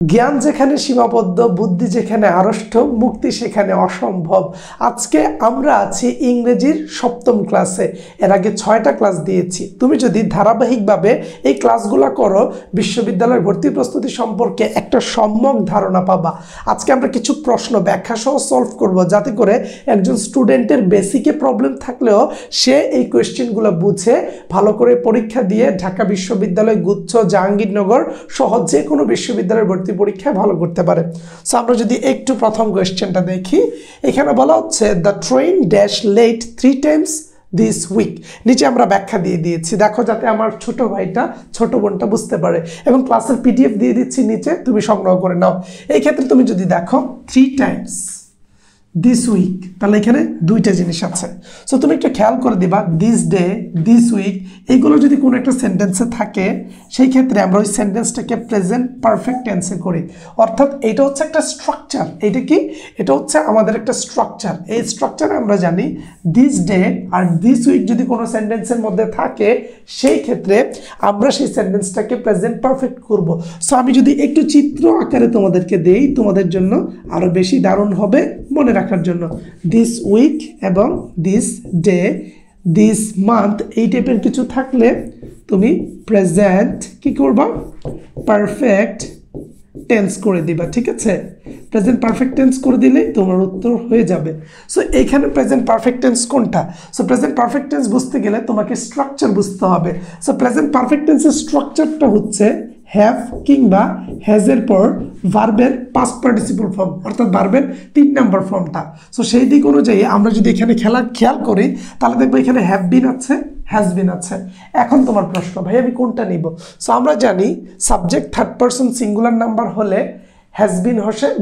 জ্ঞান যেখানে সীমাবদ্ধ, বুদ্ধি যেখানে আড়ষ্ট, মুক্তি সেখানে অসম্ভব। আজকে আমরা আছি ইংরেজির 7ম ক্লাসে। এর আগে 6টা ক্লাস দিয়েছি। তুমি যদি ধারাবাহিকভাবে এই ক্লাসগুলো করো, বিশ্ববিদ্যালয়ের ভর্তি প্রস্তুতি সম্পর্কে একটা সম্যক ধারণা পাবা। আজকে আমরা কিছু প্রশ্ন ব্যাখ্যা সহ সলভ করব, যাতে করে একজন স্টুডেন্টের বেসিকে প্রবলেম থাকলেও সে এই কোয়েশ্চেনগুলো বুঝে ভালো করে পরীক্ষা দিয়ে ঢাকা বিশ্ববিদ্যালয়, গুচ্ছ, জাহাঙ্গীরনগর সহ যে কোনো বিশ্ববিদ্যালয়ের ভর্তি পরীক্ষায় ভালো করতে পারে। সো আমরা যদি একটু প্রথম কোয়েশ্চেনটা দেখি, এখানে বলা হচ্ছে the train dash late 3 times this week. নিচে আমরা ব্যাখ্যা দিয়ে দিয়েছি, দেখো যাতে আমার ছোট ভাইটা ছোট বোনটা বুঝতে পারে, এবং ক্লাসের পিডিএফ দিয়ে দিচ্ছি নিচে, তুমি সংগ্রহ করে নাও। এই ক্ষেত্রে তুমি যদি দেখো 3 times দিস উইক, তাহলে এখানে দুইটা জিনিস আছে। সো তুমি একটু খেয়াল করে দিবা, দিস ডে, দিস উইক, এইগুলো যদি কোনো একটা সেন্টেন্সে থাকে, সেই ক্ষেত্রে আমরা ওই সেন্টেন্সটাকে প্রেজেন্ট পারফেক্ট টেন্সে করি। অর্থাৎ এটা হচ্ছে একটা স্ট্রাকচার। এটা কি? এটা হচ্ছে আমাদের একটা স্ট্রাকচার। এই স্ট্রাকচারে আমরা জানি দিস ডে আর দিস উইক যদি কোনো সেন্টেন্সের মধ্যে থাকে, সেই ক্ষেত্রে আমরা সেই সেন্টেন্সটাকে প্রেজেন্ট পারফেক্ট করব। সো আমি যদি একটু চিত্র আকারে তোমাদেরকে দেই, তোমাদের জন্য আরও বেশি দারুণ হবে মনে রাখার জন্য। দিস উইক এবং দিস ডে, দিস মান্থ, এই টাইপের কিছু থাকলে তুমি প্রেজেন্ট কি করবা? পারফেক্ট টেন্স করে দিবা। ঠিক আছে, প্রেজেন্ট পারফেক্ট টেন্স করে দিলেই তোমার উত্তর হয়ে যাবে। সো এইখানে প্রেজেন্ট পারফেক্ট টেন্স কোনটা? সো প্রেজেন্ট পারফেক্ট টেন্স বুঝতে গেলে তোমাকে স্ট্রাকচার বুঝতে হবে। সো প্রেজেন্ট পারফেক্ট টেন্সের স্ট্রাকচারটা হচ্ছে হ্যাভ কিংবা হ্যাজের পর ভার্বের পাস্ট পার্টিসিপল ফর্ম, অর্থাৎ ভার্বের 3 নম্বর ফর্মটা। সো সেই দিক অনুযায়ী আমরা যদি এখানে খেয়াল করি, তাহলে দেখবো এখানে হ্যাভ বিন আছে, হ্যাজ বিন আছে। এখন তোমার প্রশ্ন, ভাই আমি কোনটা নিব? সো আমরা জানি subject third person singular number হলে হ্যাজ বিন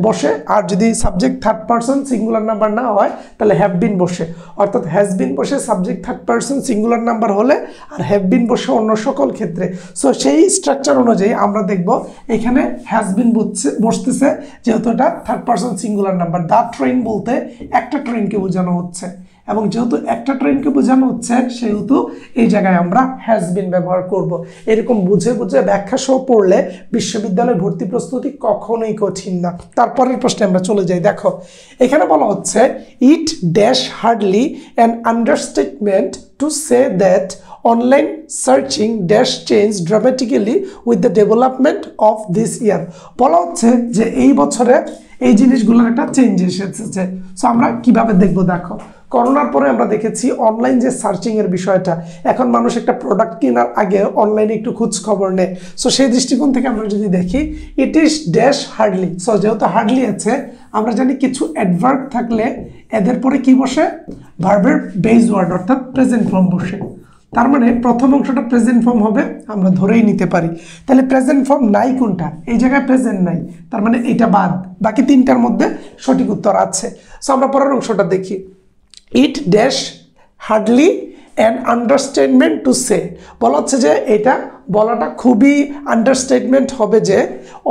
বসে, আর যদি subject third person singular number না হয় তাহলে হ্যাভ বিন বসে। অর্থাৎ হ্যাজ বিন বসে subject third person singular number হলে, আর হ্যাভ বিন বসে অন্য সকল ক্ষেত্রে। সো সেই স্ট্রাকচার অনুযায়ী আমরা দেখব এখানে হ্যাজ বিন বসতেছে, যেহেতু এটা third person singular number. The train বলতে একটা ট্রেনকে বোঝানো হচ্ছে, এবং যেহেতু একটা ট্রেনকে বোঝানো হচ্ছে, সেহেতু এই জায়গায় আমরা হ্যাজ বিন ব্যবহার করব। এরকম বুঝে বুঝে ব্যাখ্যা সহ পড়লে বিশ্ববিদ্যালয় ভর্তি প্রস্তুতি কখনোই কঠিন না। তারপরের প্রশ্নে আমরা চলে যাই। দেখো এখানে বলা হচ্ছে it dash hardly an understatement to say that online searching dash change dramatically with the development of this year. বলা হচ্ছে যে এই বছরে এই জিনিসগুলোর একটা চেঞ্জ এসেছে। সো আমরা কিভাবে দেখবো? দেখো, করোনার পরে আমরা দেখেছি অনলাইন যে সার্চিংয়ের বিষয়টা, এখন মানুষ একটা প্রোডাক্ট কেনার আগে অনলাইনে একটু খোঁজ খবর নেয়। সো সেই দৃষ্টিকোণ থেকে আমরা যদি দেখি it is dash hardly. So যেহেতু হার্ডলি আছে, আমরা জানি কিছু অ্যাডভার্ব থাকলে এদের পরে কি বসে? ভার্বের বেস ওয়ার্ড, অর্থাৎ প্রেজেন্ট ফর্ম বসে। তার মানে প্রথম অংশটা প্রেজেন্ট ফর্ম হবে, আমরা ধরেই নিতে পারি। তাহলে প্রেজেন্ট ফর্ম নাই কোনটা? এই জায়গায় প্রেজেন্ট নাই, তার মানে এটা বাদ। বাকি 3টার মধ্যে সঠিক উত্তর আছে। সো আমরা পরের অংশটা দেখি। It dash hardly an understatement to say. বলা হচ্ছে যে এটা বলাটা খুবই আন্ডারস্ট্যান্ডমেন্ট হবে যে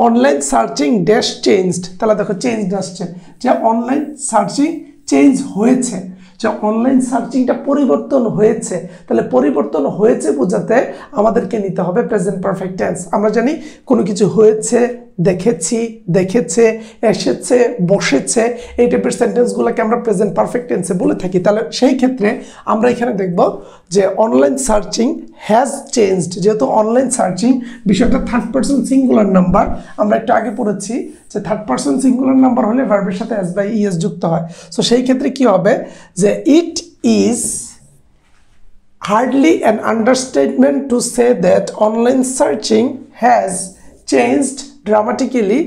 অনলাইন সার্চিং ড্যাশ চেঞ্জড। তাহলে দেখো চেঞ্জ আসছে, যে অনলাইন সার্চিং চেঞ্জ হয়েছে, যে অনলাইন সার্চিংটা পরিবর্তন হয়েছে। তাহলে পরিবর্তন হয়েছে বোঝাতে আমাদেরকে নিতে হবে প্রেজেন্ট পারফেক্ট টেন্স। আমরা জানি কোনো কিছু হয়েছে, দেখেছি, দেখেছে, এসেছে, বসেছে, এই টাইপের সেন্টেন্সগুলোকে আমরা প্রেজেন্ট পারফেক্ট টেন্সে বলে থাকি। তাহলে সেই ক্ষেত্রে আমরা এখানে দেখব যে অনলাইন সার্চিং হ্যাজ চেঞ্জড। যেহেতু অনলাইন সার্চিং বিষয়টা থার্ড পারসন সিঙ্গুলার নাম্বার, আমরা একটু আগে পড়েছি যে থার্ড পারসন সিঙ্গুলার নাম্বার হলে ভার্বের সাথে এস বাই ইএস যুক্ত হয়। সো সেই ক্ষেত্রে কি হবে? যে it is hardly an understatement to say that online searching has changed dramatically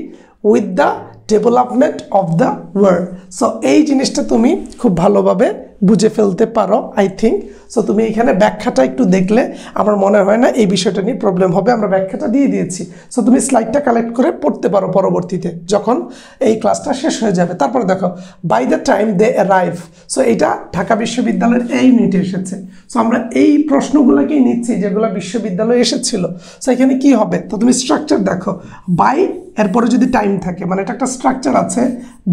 with the development of the world. So এই জিনিসটা তুমি খুব ভালোভাবে বুঝে ফেলতে পারো আই থিঙ্ক। সো তুমি এখানে ব্যাখ্যাটা একটু দেখলে আমার মনে হয় না এই বিষয়টা নিয়ে প্রবলেম হবে। আমরা ব্যাখ্যাটা দিয়ে দিয়েছি। সো তুমি স্লাইডটা কালেক্ট করে পড়তে পারো পরবর্তীতে যখন এই ক্লাসটা শেষ হয়ে যাবে। তারপরে দেখো by the time they arrive. So এটা ঢাকা বিশ্ববিদ্যালয়ের এই ইউনিটে এসেছে। সো আমরা এই প্রশ্নগুলোকেই নিচ্ছি যেগুলো বিশ্ববিদ্যালয়ে এসেছিল। সো এখানে কি হবে? তো তুমি স্ট্রাকচার দেখো, বাই এরপরে যদি টাইম থাকে, মানে এটা একটা স্ট্রাকচার আছে,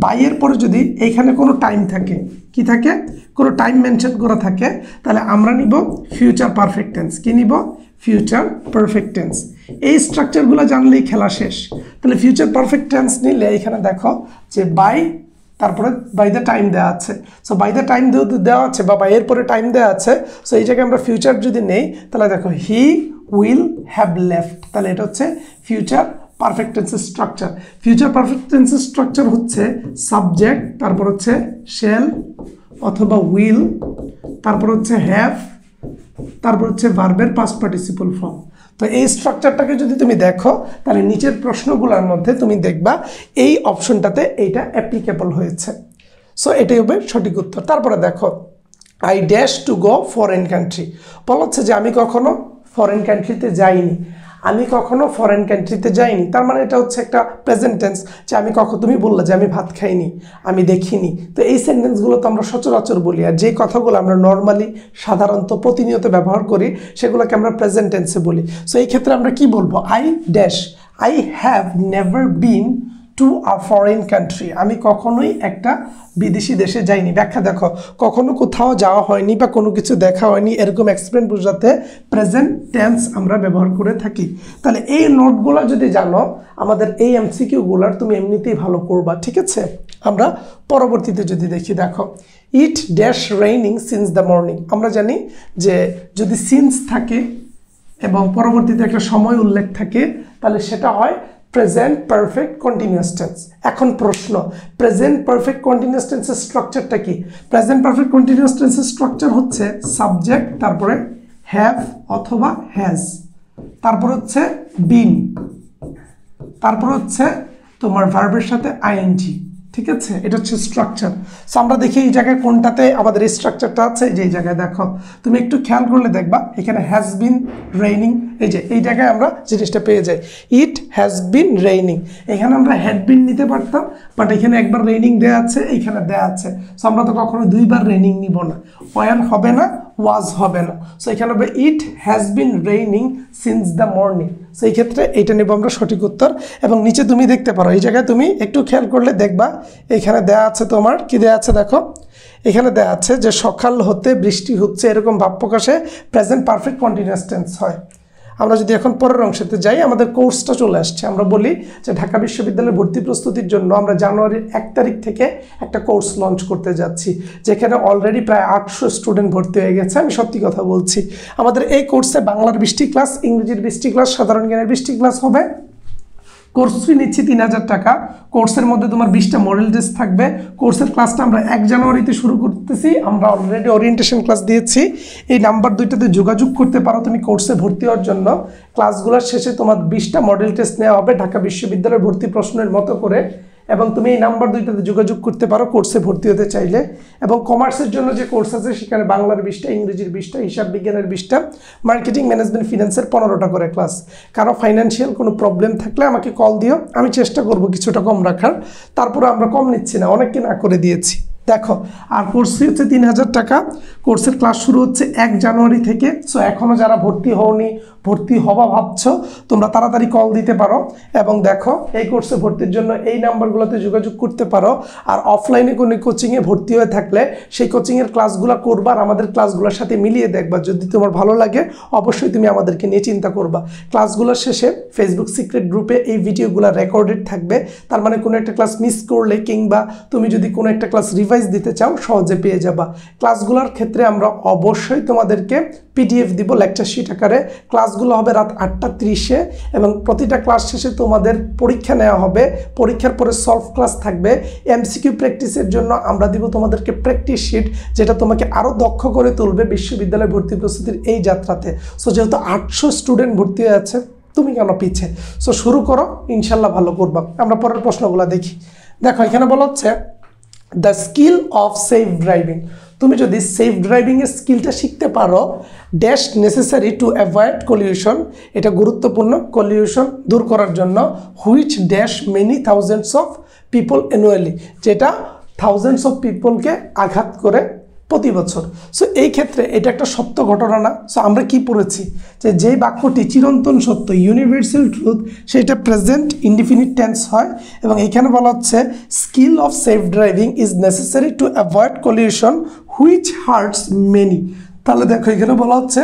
বাই এর পরে যদি এইখানে কোনো টাইম থাকে, কি থাকে? কোনো টাইম মেনশন করা থাকে, তাহলে আমরা নিব ফিউচার পারফেক্ট টেন্স। কি নিব? Future perfect tense. এই স্ট্রাকচারগুলো জানলেই খেলা শেষ। তাহলে ফিউচার পারফেক্ট টেন্স নিলে এখানে দেখো যে বাই, তারপরে বাই দ্য টাইম দেওয়া আছে। সো বাই দ্য টাইম দেওয়া আছে বা বাই এর পরে টাইম দেওয়া আছে। সো এই জায়গায় আমরা ফিউচার যদি নেই তাহলে দেখো হি উইল হ্যাভ লেফট, তাহলে এটা হচ্ছে ফিউচার পারফেক্ট টেন্সের স্ট্রাকচার। ফিউচার পারফেক্ট টেন্সের স্ট্রাকচার হচ্ছে সাবজেক্ট, তারপর হচ্ছে শ্যাল অথবা উইল, তারপর হচ্ছে হ্যাভ, তারপর হচ্ছে ভার্বের পাস্ট পার্টিসিপল ফর্ম। তো এই স্ট্রাকচারটাকে যদি তুমি দেখো তাহলে নিচের প্রশ্নগুলোর মধ্যে তুমি দেখবা এই অপশনটাতে এইটা অ্যাপ্লিকেবল হয়েছে। সো এটাই হবে সঠিক উত্তর। তারপরে দেখো I dash to go foreign country, বলা হচ্ছে যে আমি কখনো ফরেন কান্ট্রিতে যাইনি, আমি কখনো ফরেন কান্ট্রিতে যাইনি, তার মানে এটা হচ্ছে একটা প্রেজেন্ট টেন্স যে আমি তুমি বললে যে আমি ভাত খাইনি, আমি দেখিনি। তো এই সেন্টেন্সগুলো তো আমরা সচরাচর বলি, আর যে কথাগুলো আমরা নর্মালি সাধারণত প্রতিনিয়ত ব্যবহার করি সেগুলোকে আমরা প্রেজেন্ট টেন্সে বলি। সো এই ক্ষেত্রে আমরা কি বলবো, I dash, I have never been to a foreign country, আমি কখনোই একটা বিদেশি দেশে যাইনি। ব্যাখ্যা দেখো, কখনো কোথাও যাওয়া হয়নি বা কোনো কিছু দেখা হয়নি এরকম এক্সপ্লেন বোঝাতে প্রেজেন্ট টেন্স আমরা ব্যবহার করে থাকি। তাহলে এই নোটগুলো যদি জানো আমাদের এই এমসিকিউগুলার তুমি এমনিতেই ভালো করবা, ঠিক আছে। আমরা পরবর্তীতে যদি দেখি, দেখো it dash raining since the morning, আমরা জানি যে যদি সিন্স থাকে এবং পরবর্তীতে একটা সময় উল্লেখ থাকে তাহলে সেটা হয় প্রেজেন্ট পারফেক্ট কন্টিনিউয়াস টেন্স। এখন প্রশ্ন, প্রেজেন্ট পারফেক্ট কন্টিনিউয়াস টেন্সের স্ট্রাকচারটা কি? প্রেজেন্ট পারফেক্ট কন্টিনিউয়াস টেন্সের স্ট্রাকচার হচ্ছে সাবজেক্ট, তারপরে হ্যাভ অথবা হ্যাজ, তারপর হচ্ছে বিন, তারপর হচ্ছে তোমার ভার্বের সাথে আইএনজি, ঠিক আছে। এটা হচ্ছে স্ট্রাকচার। সো আমরা দেখি এই জায়গায় কোনটাতে আমাদের এই স্ট্রাকচারটা আছে। যে এই জায়গায় দেখো, তুমি একটু খেয়াল করলে দেখবা এখানে হ্যাজ বিন রেইনিং, এই যে এই জায়গায় আমরা জিনিসটা পেয়ে যাই, ইট হ্যাজ বিন রেইনিং। এখানে আমরা হ্যাড বিন নিতে পারতাম, বাট এখানে একবার রেইনিং দেওয়া আছে, এইখানে দেওয়া আছে। সো আমরা তো কখনো দুইবার রেইনিং নিব না, ওয়ার হবে না, ওয়াজ হবে না। সো এখানে হবে it has been raining since the morning. So এই ক্ষেত্রে এইটা নেব আমরা সঠিক উত্তর। এবং নিচে তুমি দেখতে পারো, এই জায়গায় তুমি একটু খেয়াল করলে দেখবা এখানে দেয়া আছে, তোমার কি দেয়া আছে দেখো, এখানে দেয়া আছে যে সকাল হতে বৃষ্টি হচ্ছে, এরকম ভাব প্রকাশে প্রেজেন্ট পারফেক্ট কন্টিনিউয়াস টেন্স হয়। আমরা যদি এখন পরের অংশতে যাই, আমাদের কোর্সটা চলে আসছে। আমরা বলি যে ঢাকা বিশ্ববিদ্যালয়ের ভর্তি প্রস্তুতির জন্য আমরা জানুয়ারির 1 তারিখ থেকে একটা কোর্স লঞ্চ করতে যাচ্ছি, যেখানে অলরেডি প্রায় 800 স্টুডেন্ট ভর্তি হয়ে গেছে। আমি সত্যি কথা বলছি, আমাদের এই কোর্সে বাংলার 20টি ক্লাস, ইংরেজির 20টি ক্লাস, সাধারণ জ্ঞানের 20টি ক্লাস হবে। কোর্স ফি নিচ্ছি 3000 টাকা। কোর্সের মধ্যে তোমার 20টা মডেল টেস্ট থাকবে। কোর্সের ক্লাসটা আমরা 1 জানুয়ারিতে শুরু করতেছি। আমরা অলরেডি ওরিয়েন্টেশন ক্লাস দিয়েছি। এই নাম্বার দুইটাতে যোগাযোগ করতে পারো তুমি কোর্সে ভর্তি হওয়ার জন্য। ক্লাসগুলোর শেষে তোমার 20টা মডেল টেস্ট নেওয়া হবে ঢাকা বিশ্ববিদ্যালয়ের ভর্তি প্রশ্নের মতো করে, এবং তুমি এই নাম্বার দুইটাতে যোগাযোগ করতে পারো কোর্সে ভর্তি হতে চাইলে। এবং কমার্সের জন্য যে কোর্স আছে সেখানে বাংলার 20টা, ইংরেজির 20টা, হিসাব বিজ্ঞানের 20টা, মার্কেটিং ম্যানেজমেন্ট ফিনান্সের 15টা করে ক্লাস। কারো ফাইন্যান্সিয়াল কোনো প্রবলেম থাকলে আমাকে কল দিও, আমি চেষ্টা করব কিছুটা কম রাখার। তারপরে আমরা কম নিচ্ছি না, অনেককে না করে দিয়েছি। দেখো, আর কোর্স ফি হচ্ছে 3000 টাকা। কোর্সের ক্লাস শুরু হচ্ছে 1 জানুয়ারি থেকে। সো এখনও যারা ভর্তি হওনি, ভর্তি হবা ভাবছো, তোমরা তাড়াতাড়ি কল দিতে পারো। এবং দেখো, এই কোর্সে ভর্তির জন্য এই নাম্বারগুলোতে যোগাযোগ করতে পারো। আর অফলাইনে কোনো কোচিংয়ে ভর্তি হয়ে থাকলে সেই কোচিংয়ের ক্লাসগুলো করবা, আর আমাদের ক্লাসগুলোর সাথে মিলিয়ে দেখবা। যদি তোমার ভালো লাগে অবশ্যই তুমি আমাদেরকে নিয়ে চিন্তা করবা। ক্লাসগুলোর শেষে ফেসবুক সিক্রেট গ্রুপে এই ভিডিওগুলো রেকর্ডেড থাকবে। তার মানে কোনো একটা ক্লাস মিস করলে কিংবা তুমি যদি কোনো একটা ক্লাস রিভাইজ দিতে চাও সহজে পেয়ে যাবা। ক্লাসগুলোর ক্ষেত্রে আমরা অবশ্যই তোমাদেরকে পিডিএফ দিব লেকচার শিট আকারে। ক্লাসগুলো হবে রাত 8:30-এ, এবং প্রতিটা ক্লাস শেষে তোমাদের পরীক্ষা নেওয়া হবে। পরীক্ষার পরে সলভ ক্লাস থাকবে। এমসিকিউ প্র্যাকটিসের জন্য আমরা দিব তোমাদেরকে প্র্যাকটিস শিট, যেটা তোমাকে আরও দক্ষ করে তুলবে বিশ্ববিদ্যালয় ভর্তি প্রস্তুতির এই যাত্রাতে। সো যেহেতু 800 স্টুডেন্ট ভর্তি হয়ে আছে, তুমি কেন পিছে? সো শুরু করো, ইনশাল্লাহ ভালো করবা। আমরা পরের প্রশ্নগুলো দেখি। দেখো, এখানে বলা হচ্ছে the skill of safe driving. তুমি যদি সেফ ড্রাইভিংয়ের স্কিলটা শিখতে পারো, dash necessary to avoid collision, এটা গুরুত্বপূর্ণ কলিউশন দূর করার জন্য, which dash many thousands of people annually, যেটা থাউজেন্ডস অফ পিপলকে আঘাত করে প্রতি বছর। সো এই ক্ষেত্রে এটা একটা সত্য ঘটনা না? সো আমরা কি পড়েছি যে যেই বাক্যটি চিরন্তন সত্য, ইউনিভার্সাল ট্রুথ, সেটা প্রেজেন্ট ইনডিফিনিট টেন্স হয়। এবং এখানে বলা হচ্ছে skill of safe driving is necessary to avoid collision which hurts many. তাহলে দেখো, এখানে বলা হচ্ছে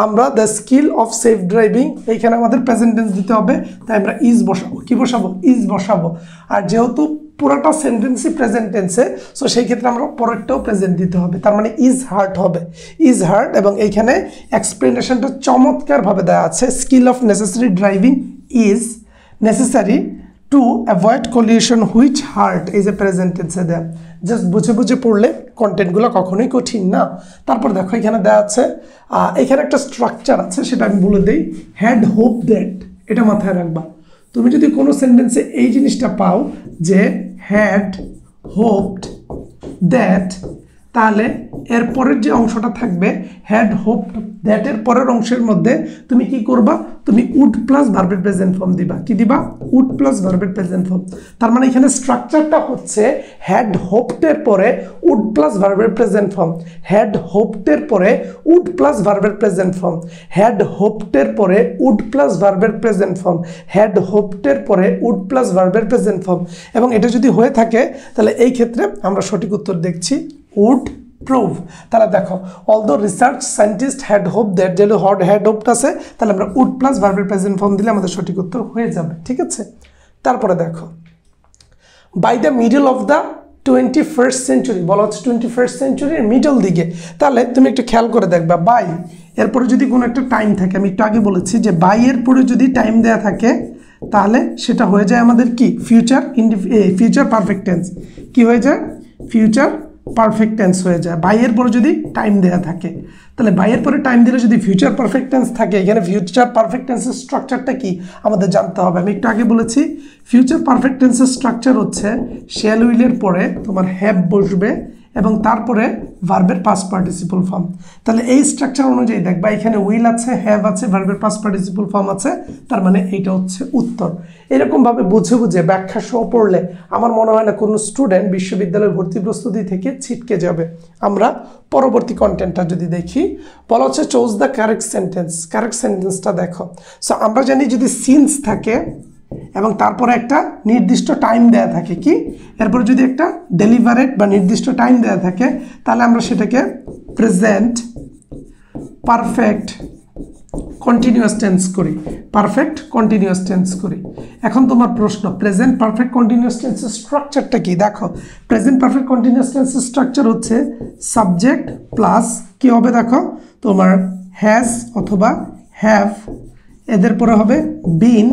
আমরা the skill of safe driving, এইখানে আমাদের প্রেজেন্ট টেন্স দিতে হবে, তাই আমরা ইজ বসাবো। কি বসাবো? ইজ বসাবো। আর যেহেতু পুরোটা সেন্টেন্সই প্রেজেন্ট টেন্সে, সো সেই ক্ষেত্রে আমরা পরেরটাও প্রেজেন্ট দিতে হবে, তার মানে ইজ হার্ড হবে, ইজ হার্ড। এবং এইখানে এক্সপ্লেনেশনটা চমৎকারভাবে দেওয়া আছে, skill of necessary driving is necessary to avoid collision which heart, এই যে প্রেজেন্ট টেন্সে দেয়। জাস্ট বুঝে বুঝে পড়লে কন্টেন্টগুলো কখনোই কঠিন না। তারপর দেখো এখানে দেওয়া আছে, এখানে একটা স্ট্রাকচার আছে, সেটা আমি বলে দিই। হ্যাড হোপ দ্যাট, এটা মাথায় রাখবা। তুমি যদি কোনো সেন্টেন্সে এই জিনিসটা পাও যে হ্যাড হোপড দ্যাট, তাহলে এর পরের যে অংশটা থাকবে হ্যাড হোপড দ্যাটের পরের অংশের মধ্যে তুমি কি করবা? তুমি উড প্লাস ভার্বের প্রেজেন্ট ফর্ম দিবা। কি দিবা? উড প্লাস ভার্বের প্রেজেন্ট ফর্ম। তার মানে এখানে স্ট্রাকচারটা হচ্ছে হ্যাড হোপডের পরে উড প্লাস ভার্বের প্রেজেন্ট ফর্ম, হ্যাড হোপডের পরে উড প্লাস ভার্বের প্রেজেন্ট ফর্ম, হ্যাড হোপডের পরে উড প্লাস ভার্বের প্রেজেন্ট ফর্ম, হ্যাড হোপডের পরে উড প্লাস ভার্বের প্রেজেন্ট ফর্ম। এবং এটা যদি হয়ে থাকে তাহলে এই ক্ষেত্রে আমরা সঠিক উত্তর দেখছি উড প্রুভ। তাহলে দেখো, although research scientist had hope that, যেহেতু হ্যাড হোপড আছে তাহলে আমরা উড প্লাস ভার্বের প্রেজেন্ট ফর্ম দিলে আমাদের সঠিক উত্তর হয়ে যাবে। ঠিক আছে, তারপরে দেখো, by the middle of the 21st century, বলা হচ্ছে 21st সেঞ্চুরির মিডল দিকে। তাহলে তুমি একটু খেয়াল করে দেখবা, বাই এরপরে যদি কোনো একটা টাইম থাকে, আমি একটু আগে বলেছি যে বাই এর পরে যদি টাইম দেয়া থাকে তাহলে সেটা হয়ে যায় আমাদের কি? Future perfect tense. কি হয়ে যায়? ফিউচার পারফেক্ট টেন্স হয়ে যায় বাইয়ের পরে যদি টাইম দেওয়া থাকে। তাহলে বাইয়ের পরে টাইম দিলে যদি ফিউচার পারফেক্ট টেন্স থাকে, এখানে ফিউচার পারফেক্ট টেন্সের স্ট্রাকচারটা কি আমাদের জানতে হবে। আমি একটু আগে বলেছি ফিউচার পারফেক্ট টেন্সের স্ট্রাকচার হচ্ছে শ্যাল উইলের পরে তোমার হ্যাভ বসবে এবং তারপরে ভার্বের পাস্ট পার্টিসিপল ফর্ম। তাহলে এই স্ট্রাকচার অনুযায়ী দেখবা এখানে উইল আছে, হ্যাভ আছে, ভার্বের পাস্ট পার্টিসিপল ফর্ম আছে, তার মানে এইটা হচ্ছে উত্তর। এরকমভাবে বুঝে বুঝে ব্যাখ্যা সহ পড়লে আমার মনে হয় না কোনো স্টুডেন্ট বিশ্ববিদ্যালয়ের ভর্তি প্রস্তুতি থেকে ছিটকে যাবে। আমরা পরবর্তী কন্টেন্টটা যদি দেখি, বলা হচ্ছে choose the correct sentence. Correct সেন্টেন্সটা দেখো। সো আমরা জানি যদি সিন্স থাকে এবং তারপরে একটা নির্দিষ্ট টাইম দেয়া থাকে, কি এরপরে যদি একটা ডেলিভারেট বা নির্দিষ্ট টাইম দেয়া থাকে তাহলে আমরা সেটাকে প্রেজেন্ট পারফেক্ট কন্টিনিউয়াস টেন্স করি, পারফেক্ট কন্টিনিউয়াস টেন্স করি। এখন তোমার প্রশ্ন, প্রেজেন্ট পারফেক্ট কন্টিনিউয়াস টেন্সের স্ট্রাকচারটা কি? দেখো, প্রেজেন্ট পারফেক্ট কন্টিনিউয়াস টেন্সের স্ট্রাকচার হচ্ছে সাবজেক্ট প্লাস কি হবে? দেখো তোমার হ্যাজ অথবা হ্যাভ, এদের পরে হবে বিন,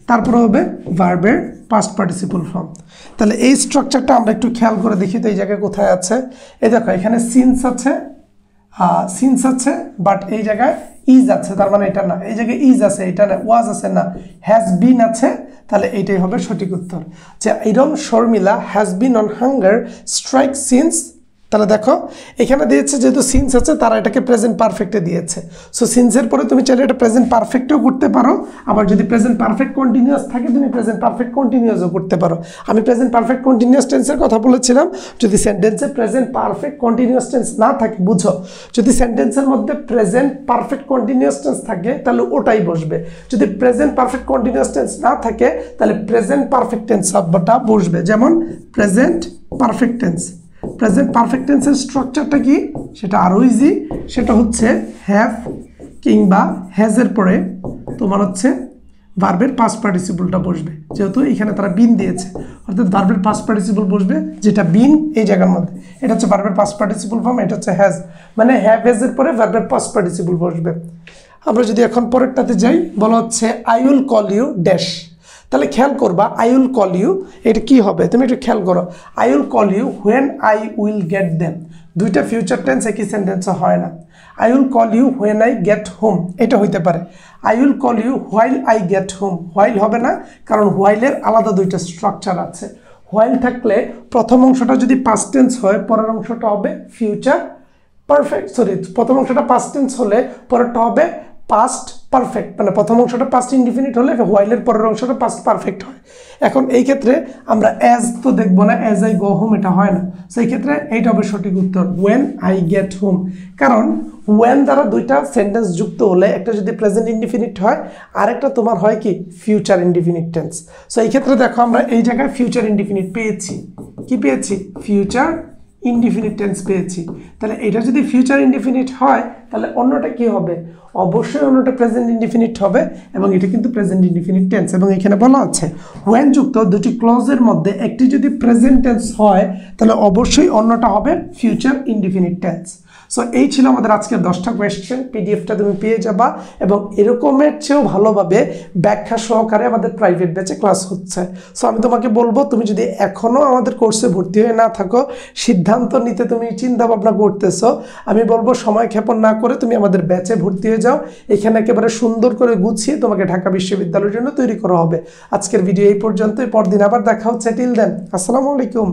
তারপরে হবে ভার্বের পাস্ট পার্টিসিপল ফর্ম। তাহলে এই স্ট্রাকচারটা আমরা একটু খেয়াল করে দেখি তো এই জায়গায় কোথায় আছে। এই দেখো এখানে সিন্স আছে বাট এই জায়গায় ইজ আছে, তার মানে এটা না। এই জায়গায় ইজ আছে, এটা না। ওয়াজ আছে না, হ্যাজ বিন আছে, তাহলে এইটাই হবে সঠিক উত্তর। যে Irom Sharmila has been on hunger strike since. তাহলে দেখো এখানে দিয়েছে যেহেতু সিন্স আছে তারা এটাকে প্রেজেন্ট পারফেক্টে দিয়েছে। সো সিন্সের পরে তুমি চাইলে এটা প্রেজেন্ট পারফেক্টেও করতে পারো, আবার যদি প্রেজেন্ট পারফেক্ট কন্টিনিউয়াস থাকে তুমি প্রেজেন্ট পারফেক্ট কন্টিনিউয়াসও করতে পারো। আমি প্রেজেন্ট পারফেক্ট কন্টিনিউয়াস টেন্সের কথা বলেছিলাম। যদি সেন্টেন্সে প্রেজেন্ট পারফেক্ট কন্টিনিউয়াস টেন্স না থাকে, বুঝো, যদি সেন্টেন্সের মধ্যে প্রেজেন্ট পারফেক্ট কন্টিনিউয়াস টেন্স থাকে তাহলে ওটাই বসবে। যদি প্রেজেন্ট পারফেক্ট কন্টিনিউয়াস টেন্স না থাকে তাহলে প্রেজেন্ট পারফেক্ট টেন্স শব্দটা বসবে। যেমন present perfect tense. Present perfect টেন্সের স্ট্রাকচারটা কি সেটা আরও ইজি, সেটা হচ্ছে হ্যাভ কিংবা হ্যাজের পরে তোমার হচ্ছে ভার্বের পাস্ট পার্টিসিপলটা বসবে। যেহেতু এখানে তারা বিন দিয়েছে অর্থাৎ ভার্বের পাস্ট পার্টিসিপল বসবে, যেটা বিন এই জায়গার মধ্যে, এটা হচ্ছে ভার্বের পাস্ট পার্টিসিপল ফর্ম, এটা হচ্ছে হ্যাজ, মানে হ্যাভ হ্যাজের পরে ভার্বের পাস্ট পার্টিসিপল বসবে। আমরা যদি এখন পরেরটাতে যাই, বলা হচ্ছে I will call you dash. তাহলে খেয়াল করবা আই উইল কল ইউ, এটা কি হবে তুমি একটু খেয়াল করো। I will call you when I will get them, দুইটা ফিউচার টেন্স একই সেন্টেন্সে হয় না। I will call you when I get home, এটা হইতে পারে। I will call you while I get home, while হবে না, কারণ হোয়াইলের আলাদা দুইটা স্ট্রাকচার আছে। হোয়াইল থাকলে প্রথম অংশটা যদি পাস্ট টেন্স হয় পরের অংশটা হবে ফিউচার পারফেক্ট, সরি প্রথম অংশটা পাস্ট টেন্স হলে পরেরটা হবে পাস্ট পারফেক্ট, মানে প্রথম অংশটা পাস্ট ইনডিফিনিট হলে হোয়াইলের পরের অংশটা পাস্ট পারফেক্ট হয়। এখন এই ক্ষেত্রে আমরা অ্যাজ তো দেখবো না, অ্যাজ আই গো হোম এটা হয় না, সেই ক্ষেত্রে এইটা হবে সঠিক উত্তর ওয়েন আই গেট হোম। কারণ ওয়েন দ্বারা দুইটা সেন্টেন্স যুক্ত হলে একটা যদি প্রেজেন্ট ইনডিফিনিট হয় আরেকটা তোমার হয় কি ফিউচার ইনডিফিনিট টেন্স। সো এই ক্ষেত্রে দেখো আমরা এই জায়গায় ফিউচার ইনডিফিনিট পেয়েছি, কি পেয়েছি? ফিউচার ইনডিফিনিট টেন্স পেয়েছি। তাহলে এটা যদি ফিউচার ইনডিফিনিট হয় তাহলে অন্যটা কি হবে? অবশ্যই অন্যটা প্রেজেন্ট ইনডিফিনিট হবে এবং এটা কিন্তু প্রেজেন্ট ইনডিফিনিট টেন্স। এবং এখানে বলা আছে when যুক্ত দুটি ক্লজের মধ্যে একটি যদি প্রেজেন্ট টেন্স হয় তাহলে অবশ্যই অন্যটা হবে ফিউচার ইনডিফিনিট টেন্স। সো এই ছিল আমাদের আজকের 10টা কোয়েশ্চেন। পিডিএফটা তুমি পেয়ে যাবা এবং এরকমের চেয়েও ভালোভাবে ব্যাখ্যা সহকারে আমাদের প্রাইভেট ব্যাচে ক্লাস হচ্ছে। সো আমি তোমাকে বলবো, তুমি যদি এখনও আমাদের কোর্সে ভর্তি হয়ে না থাকো, সিদ্ধান্ত নিতে তুমি চিন্তা ভাবনা করতেছো, আমি বলবো সময় ক্ষেপণ না করে তুমি আমাদের ব্যাচে ভর্তি হয়ে যাও। এখানে একেবারে সুন্দর করে গুছিয়ে তোমাকে ঢাকা বিশ্ববিদ্যালয়ের জন্য তৈরি করা হবে। আজকের ভিডিও এই পর্যন্তই, পরদিন আবার দেখা হচ্ছে। টিল দেন, আসসালামু আলাইকুম।